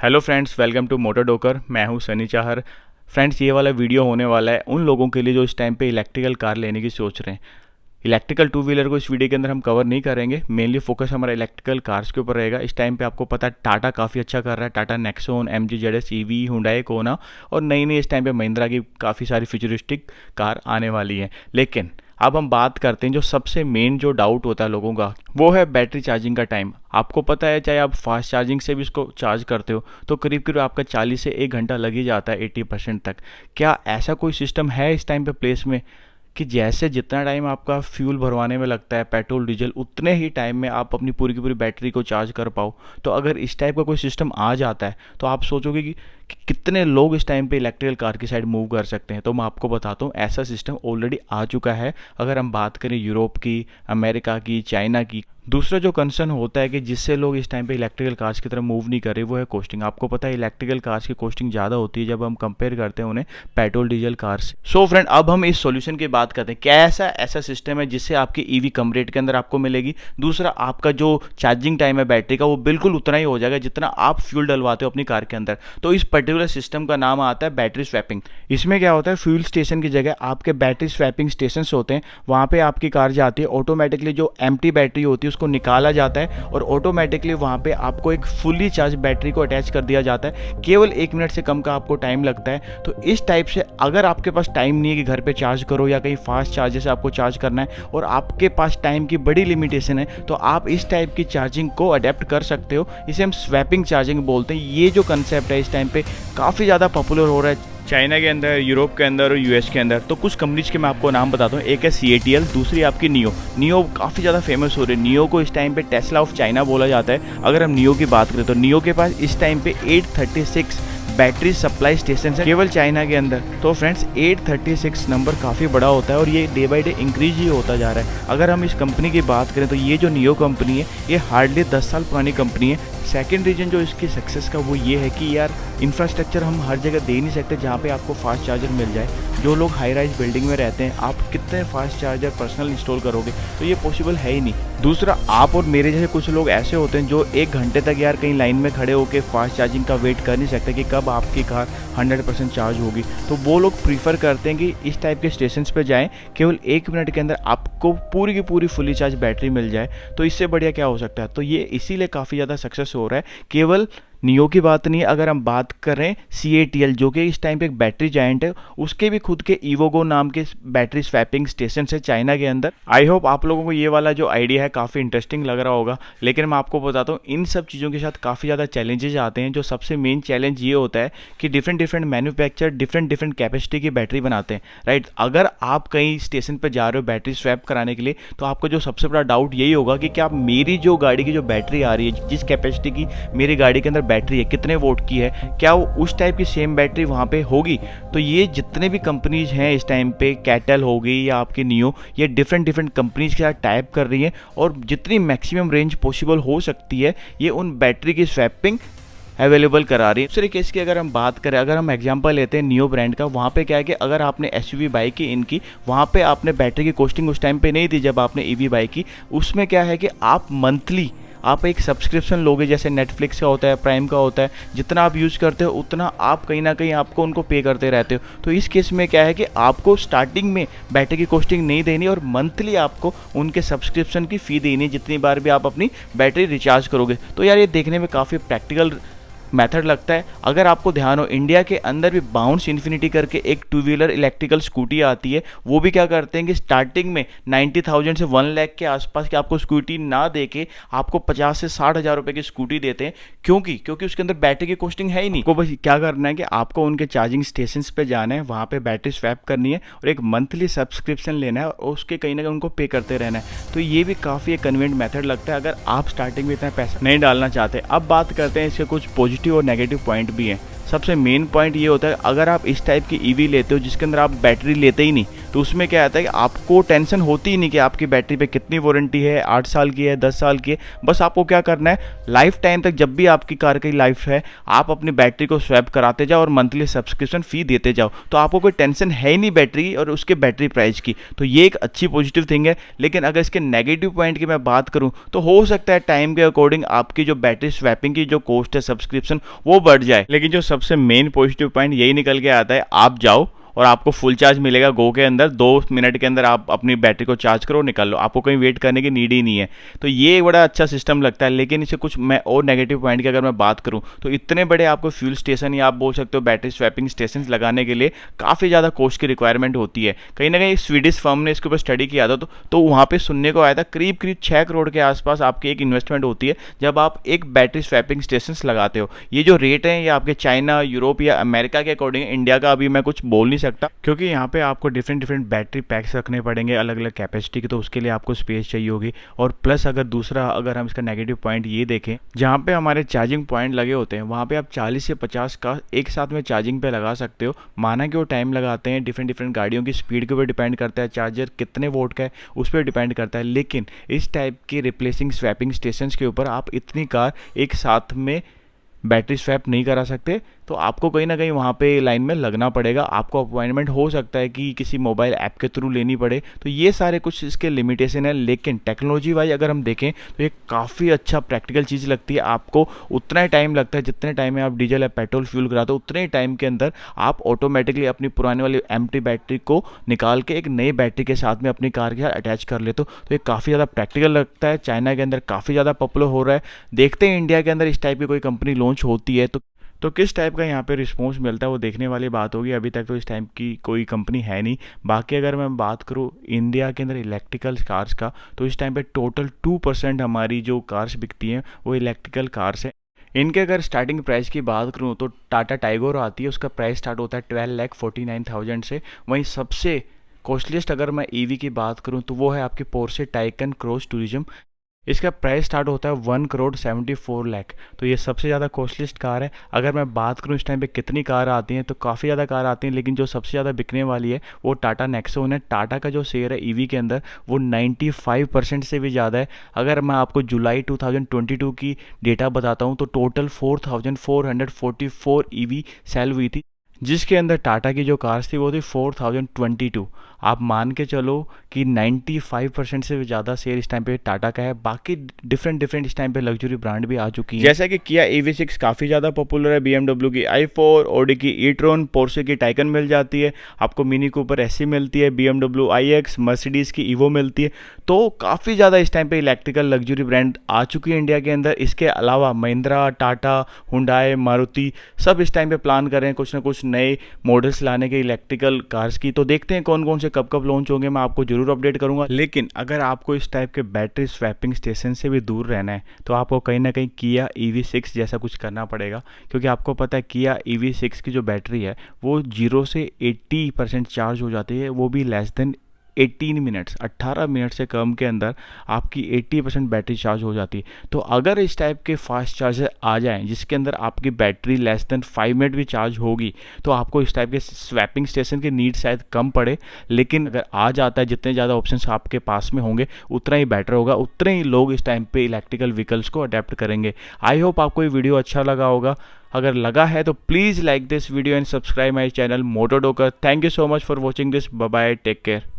Hello friends, welcome to Motor Doker. मैं हूं Sunny Chahar. Friends, ये वाला वीडियो होने वाला है उन लोगों के लिए जो इस टाइम पे इलेक्ट्रिकल कार लेने की सोच रहे हैं। इलेक्ट्रिकल टू व्हीलर को इस वीडियो के अंदर हम कवर नहीं करेंगे, मेनली फोकस हमारा इलेक्ट्रिकल कार्स के ऊपर रहेगा। इस टाइम पे आपको पता है टाटा काफ़ी अच्छा कर रहा है, Tata Nexon, MG ZS EV, Hyundai कोना और नई नई इस टाइम पे महिंद्रा की काफ़ी सारी फ्यूचरिस्टिक कार आने वाली हैं। लेकिन अब हम बात करते हैं जो सबसे मेन जो डाउट होता है लोगों का, वो है बैटरी चार्जिंग का टाइम। आपको पता है चाहे आप फास्ट चार्जिंग से भी इसको चार्ज करते हो तो करीब करीब आपका 40 से 1 घंटा लग ही जाता है 80% तक। क्या ऐसा कोई सिस्टम है इस टाइम पे प्लेस में कि जैसे जितना टाइम आपका फ्यूल भरवाने में लगता है पेट्रोल डीजल, उतने ही टाइम में आप अपनी पूरी की पूरी बैटरी को चार्ज कर पाओ? तो अगर इस टाइप का कोई सिस्टम आ जाता है तो आप सोचोगे कि कितने लोग इस टाइम पे इलेक्ट्रिकल कार की साइड मूव कर सकते हैं। तो मैं आपको बताता हूँ, ऐसा सिस्टम ऑलरेडी आ चुका है। अगर हम बात करें यूरोप की, अमेरिका की, चाइना की। दूसरा जो कंसर्न होता है कि जिससे लोग इस टाइम पे इलेक्ट्रिकल कार्स की तरफ मूव नहीं कर रहे, वो है कॉस्टिंग। आपको पता है इलेक्ट्रिकल कार्स की कॉस्टिंग ज़्यादा होती है जब हम कंपेयर करते हैं उन्हें पेट्रोल डीजल कार से। सो फ्रेंड, अब हम इस सॉल्यूशन की बात करते हैं। क्या ऐसा सिस्टम है जिससे आपकी ईवी कम रेट के अंदर आपको मिलेगी? दूसरा, आपका जो चार्जिंग टाइम है बैटरी का वो बिल्कुल उतना ही हो जाएगा जितना आप फ्यूल डलवाते हो अपनी कार के अंदर। तो इस पर्टिकुलर सिस्टम का नाम आता है बैटरी स्वैपिंग। इसमें क्या होता है, फ्यूल स्टेशन की जगह आपके बैटरी स्वैपिंग स्टेशन होते हैं, वहाँ पे आपकी कार जाती है, ऑटोमेटिकली जो एम्प्टी बैटरी होती है उसको निकाला जाता है और ऑटोमेटिकली वहाँ पे आपको एक फुली चार्ज बैटरी को अटैच कर दिया जाता है। केवल 1 मिनट से कम का आपको टाइम लगता है। तो इस टाइप से अगर आपके पास टाइम नहीं है कि घर पे चार्ज करो या कहीं फास्ट चार्जर से आपको चार्ज करना है और आपके पास टाइम की बड़ी लिमिटेशन है, तो आप इस टाइप की चार्जिंग को अडेप्ट कर सकते हो। इसे हम स्वैपिंग चार्जिंग बोलते हैं। ये जो कंसेप्ट है इस टाइम पे काफ़ी ज़्यादा पॉपुलर हो रहा है चाइना के अंदर, यूरोप के अंदर और US के अंदर। तो कुछ कंपनीज के मैं आपको नाम बताता हूँ। एक है CATL, दूसरी आपकी नियो काफ़ी ज़्यादा फेमस हो रही है। नियो को इस टाइम पे टेस्ला ऑफ चाइना बोला जाता है। अगर हम नियो की बात करें तो नियो के पास इस टाइम पे 836 बैटरी सप्लाई स्टेशन है केवल चाइना के अंदर। तो फ्रेंड्स, 836 नंबर काफ़ी बड़ा होता है और ये डे बाई डे इंक्रीज ही होता जा रहा है। अगर हम इस कंपनी की बात करें तो ये जो नियो कंपनी है ये हार्डली 10 साल पुरानी कंपनी है। सेकंड रीजन जो इसकी सक्सेस का वो ये है कि यार इंफ्रास्ट्रक्चर हम हर जगह दे नहीं सकते जहाँ पे आपको फास्ट चार्जर मिल जाए। जो लोग हाई राइज बिल्डिंग में रहते हैं, आप कितने फास्ट चार्जर पर्सनल इंस्टॉल करोगे? तो ये पॉसिबल है ही नहीं। दूसरा, आप और मेरे जैसे कुछ लोग ऐसे होते हैं जो 1 घंटे तक यार कहीं लाइन में खड़े होकर फास्ट चार्जिंग का वेट कर नहीं सकते कि कब आपकी कार 100% चार्ज होगी। तो वो लोग प्रीफर करते हैं कि इस टाइप के स्टेशन पे जाएं, केवल 1 मिनट के अंदर आपको पूरी की पूरी फुली चार्ज बैटरी मिल जाए। तो इससे बढ़िया क्या हो सकता है? तो ये इसीलिए काफ़ी ज़्यादा सक्सेस हो रहा है। केवल नियो की बात नहीं है, अगर हम बात करें CATL जो कि इस टाइम पे एक बैटरी जायंट है, उसके भी खुद के इवोगो नाम के बैटरी स्वैपिंग स्टेशन है चाइना के अंदर। आई होप आप लोगों को ये वाला जो आइडिया है काफ़ी इंटरेस्टिंग लग रहा होगा। लेकिन मैं आपको बताता हूँ, इन सब चीज़ों के साथ काफ़ी ज़्यादा चैलेंजेस आते हैं। जो सबसे मेन चैलेंज ये होता है कि डिफरेंट मैन्युफैक्चर डिफरेंट कैपेसिटी की बैटरी बनाते हैं, राइट। अगर आप कहीं स्टेशन पर जा रहे हो बैटरी स्वैप कराने के लिए, तो आपको जो सबसे बड़ा डाउट यही होगा कि क्या मेरी जो गाड़ी की जो बैटरी आ रही है, जिस कैपेसिटी की मेरी गाड़ी के अंदर बैटरी है, कितने वोल्ट की है, क्या वो उस टाइप की सेम बैटरी वहाँ पे होगी? तो ये जितने भी कंपनीज हैं इस टाइम पे, कैटल हो गई या आपकी नियो, ये डिफरेंट कंपनीज के साथ टाइप कर रही हैं और जितनी मैक्सिमम रेंज पॉसिबल हो सकती है ये उन बैटरी की स्वैपिंग अवेलेबल करा रही है। दूसरे केस की अगर हम बात करें, अगर हम एग्जांपल लेते हैं नियो ब्रांड का, वहाँ पे क्या है कि अगर आपने SUV बाई की इनकी, वहाँ पे आपने बैटरी की कॉस्टिंग उस टाइम पे नहीं थी जब आपने EV बाई की। उसमें क्या है कि आप मंथली आप एक सब्सक्रिप्शन लोगे, जैसे नेटफ्लिक्स का होता है, प्राइम का होता है। जितना आप यूज़ करते हो उतना आप कहीं ना कहीं आपको उनको पे करते रहते हो। तो इस केस में क्या है कि आपको स्टार्टिंग में बैटरी की कॉस्टिंग नहीं देनी और मंथली आपको उनके सब्सक्रिप्शन की फ़ी देनी जितनी बार भी आप अपनी बैटरी रिचार्ज करोगे। तो यार ये देखने में काफ़ी प्रैक्टिकल मेथड लगता है। अगर आपको ध्यान हो, इंडिया के अंदर भी बाउंस इन्फिनिटी करके एक 2 व्हीलर इलेक्ट्रिकल स्कूटी आती है। वो भी क्या करते हैं कि स्टार्टिंग में 90,000 से 1 लाख के आसपास की आपको स्कूटी ना दे के आपको 50 से 60 हज़ार रुपये की स्कूटी देते हैं। क्योंकि उसके अंदर बैटरी की कॉस्टिंग है ही नहीं। आपको बस क्या करना है कि आपको उनके चार्जिंग स्टेशन पे जाना है, वहाँ पे बैटरी स्वैप करनी है और एक मंथली सब्सक्रिप्शन लेना है और उसके कहीं ना कहीं उनको पे करते रहना है। तो ये भी काफ़ी एक कन्वीनियंट मेथड लगता है अगर आप स्टार्टिंग में इतना पैसा नहीं डालना चाहते। अब बात करते हैं इसके कुछ पॉजिटिव और नेगेटिव पॉइंट भी हैं। सबसे मेन पॉइंट ये होता है, अगर आप इस टाइप की EV लेते हो जिसके अंदर आप बैटरी लेते ही नहीं, तो उसमें क्या आता है कि आपको टेंशन होती ही नहीं कि आपकी बैटरी पे कितनी वारंटी है, 8 साल की है, 10 साल की है। बस आपको क्या करना है, लाइफ टाइम तक जब भी आपकी कार की लाइफ है, आप अपनी बैटरी को स्वैप कराते जाओ और मंथली सब्सक्रिप्शन फी देते जाओ, तो आपको कोई टेंशन है ही नहीं बैटरी और उसके बैटरी प्राइस की। तो ये एक अच्छी पॉजिटिव थिंग है। लेकिन अगर इसके नेगेटिव पॉइंट की मैं बात करूं तो हो सकता है टाइम के अकॉर्डिंग आपकी जो बैटरी स्वैपिंग की जो कॉस्ट है सब्सक्रिप्शन वो बढ़ जाए। लेकिन जो सबसे मेन पॉजिटिव पॉइंट यही निकल के आता है, आप जाओ और आपको फुल चार्ज मिलेगा गो के अंदर, 2 मिनट के अंदर आप अपनी बैटरी को चार्ज करो, निकाल लो, आपको कहीं वेट करने की नीड ही नहीं है। तो ये एक बड़ा अच्छा सिस्टम लगता है। लेकिन इसे कुछ मैं और नेगेटिव पॉइंट की अगर मैं बात करूँ तो इतने बड़े आपको फ्यूल स्टेशन या आप बोल सकते हो बैटरी स्वैपिंग स्टेशन लगाने के लिए काफ़ी ज़्यादा कॉस्ट की रिक्वायरमेंट होती है। कहीं ना कहीं स्वीडिश फर्म ने इसके ऊपर स्टडी किया था तो वहाँ पर सुनने को आया था करीब करीब 6 करोड़ के आसपास आपकी एक इन्वेस्टमेंट होती है जब आप एक बैटरी स्वैपिंग स्टेशन लगाते हो। ये जो रेट है ये आपके चाइना, यूरोप या अमेरिका के अकॉर्डिंग, इंडिया का अभी मैं कुछ बोल नहीं सकता क्योंकि यहाँ पे आपको डिफरेंट बैटरी पैक्स रखने पड़ेंगे अलग अलग कैपेसिटी के, तो उसके लिए आपको स्पेस चाहिए होगी। और प्लस अगर हम इसका नेगेटिव पॉइंट ये देखें, जहाँ पे हमारे चार्जिंग पॉइंट लगे होते हैं वहाँ पे आप 40 से 50 का एक साथ में चार्जिंग पे लगा सकते हो। माना कि वो टाइम लगाते हैं, डिफरेंट गाड़ियों की स्पीड के ऊपर डिपेंड करता है, चार्जर कितने वोल्ट का है उस पर डिपेंड करता है। लेकिन इस टाइप के रिप्लेसिंग स्वैपिंग स्टेशन के ऊपर आप इतनी कार एक साथ में बैटरी स्वैप नहीं करा सकते, तो आपको कहीं ना कहीं वहाँ पे लाइन में लगना पड़ेगा। आपको अपॉइंटमेंट हो सकता है कि किसी मोबाइल ऐप के थ्रू लेनी पड़े। तो ये सारे कुछ इसके लिमिटेशन है। लेकिन टेक्नोलॉजी वाइज अगर हम देखें तो ये काफ़ी अच्छा प्रैक्टिकल चीज़ लगती है। आपको उतना ही टाइम लगता है जितने टाइम में आप डीजल या पेट्रोल फ्यूल कराते हो, उतने ही टाइम के अंदर आप ऑटोमेटिकली अपनी पुराने वाली एम्प्टी बैटरी को निकाल के एक नई बैटरी के साथ में अपनी कार के साथ अटैच कर लेते हो। तो ये काफ़ी ज़्यादा प्रैक्टिकल लगता है। चाइना के अंदर काफ़ी ज़्यादा पॉपुलर हो रहा है। देखते हैं इंडिया के अंदर इस टाइप की कोई कंपनी लॉन्च होती है तो किस टाइप का यहाँ पे रिस्पॉन्स मिलता है, वो देखने वाली बात होगी। अभी तक तो इस टाइप की कोई कंपनी है नहीं। बाकी अगर मैं बात करूँ इंडिया के अंदर इलेक्ट्रिकल कार्स का, तो इस टाइम पे टोटल 2% हमारी जो कार्स बिकती हैं वो इलेक्ट्रिकल कार्स हैं। इनके अगर स्टार्टिंग प्राइस की बात करूँ तो टाटा टाइगोर आती है, उसका प्राइस स्टार्ट होता है 12,49,000 से। वहीं सबसे कॉस्टलीस्ट अगर मैं ईवी की बात करूँ तो वो है आपकी पोर्शे टाइकन क्रॉस टूरिज्म। इसका प्राइस स्टार्ट होता है 1,74,00,000। तो ये सबसे ज़्यादा कॉस्टलिस्ट कार है। अगर मैं बात करूँ इस टाइम पे कितनी कार आती हैं तो काफ़ी ज़्यादा कार आती हैं, लेकिन जो सबसे ज़्यादा बिकने वाली है वो टाटा नेक्सॉन है। टाटा का जो शेयर है ईवी के अंदर वो 95% से भी ज़्यादा है। अगर मैं आपको जुलाई 2022 की डेटा बताता हूँ तो टोटल 4,444 ईवी सेल हुई थी, जिसके अंदर टाटा की जो कार्स थी वो थी 4,022। आप मान के चलो कि 95% से ज़्यादा शेयर इस टाइम पे टाटा का है। बाकी डिफरेंट इस टाइम पे लग्जरी ब्रांड भी आ चुकी है, जैसा कि किया EV6 काफ़ी ज़्यादा पॉपुलर है, BMW की i4, ऑडी की e-tron, पोर्शे की टाइकन मिल जाती है, आपको मिनी कूपर SC मिलती है, BMW iX, मर्सिडीज़ की ईवो मिलती है। तो काफ़ी ज़्यादा इस टाइम पे इलेक्ट्रिकल लग्जरी ब्रांड आ चुकी है इंडिया के अंदर। इसके अलावा महिंद्रा, टाटा, हुंडई, मारुति सब इस टाइम पे प्लान कर रहे हैं कुछ ना कुछ नए मॉडल्स लाने के इलेक्ट्रिकल कार्स की। तो देखते हैं कौन कौन से कब लॉन्च होंगे, मैं आपको जरूर अपडेट करूंगा। लेकिन अगर आपको इस टाइप के बैटरी स्वैपिंग स्टेशन से भी दूर रहना है तो आपको कहीं ना कहीं किया EV6 जैसा कुछ करना पड़ेगा, क्योंकि आपको पता है किया EV6 की जो बैटरी है वो 0 से 80% चार्ज हो जाती है, वो भी लेस देन 18 मिनट से कम के अंदर आपकी 80% बैटरी चार्ज हो जाती है। तो अगर इस टाइप के फास्ट चार्जर आ जाएं जिसके अंदर आपकी बैटरी लेस देन 5 मिनट भी चार्ज होगी तो आपको इस टाइप के स्वैपिंग स्टेशन की नीड शायद कम पड़े। लेकिन अगर आ जाता है, जितने ज़्यादा ऑप्शंस आपके पास में होंगे उतना ही बेटर होगा, उतने ही लोग इस टाइम पे इलेक्ट्रिकल व्हीकल्स को अडेप्ट करेंगे। आई होप आपको ये वीडियो अच्छा लगा होगा। अगर लगा है तो please like this video and subscribe my channel Moto Doker. Thank you so much for watching this. Bye bye, take care.